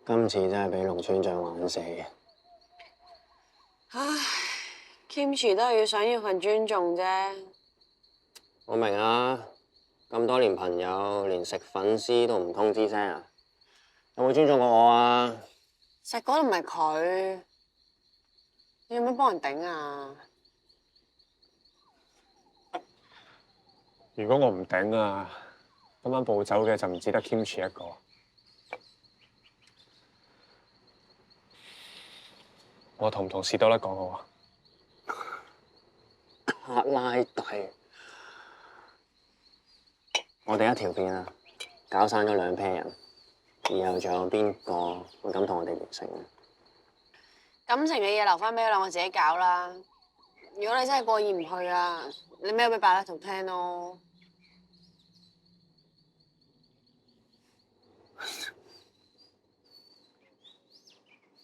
今次真係俾龍村長玩死嘅。唉 ，Kimchi 都係想要份尊重啫。我明啊，咁多年朋友，連食粉絲都唔通知聲啊！有冇尊重過我啊？食嗰度唔係佢，你有冇幫人頂啊？如果我唔頂啊，今晚暴走嘅就唔止得 Kimchi 一個。我同唔同士多德講好啊？格拉底，我哋一條片啊，搞散咗2 pair 人，以後仲有邊個會敢同我哋聯成啊？感情嘅嘢留翻俾兩個自己搞啦。如果你真係過意唔去啊，你咩俾白拉圖聽咯。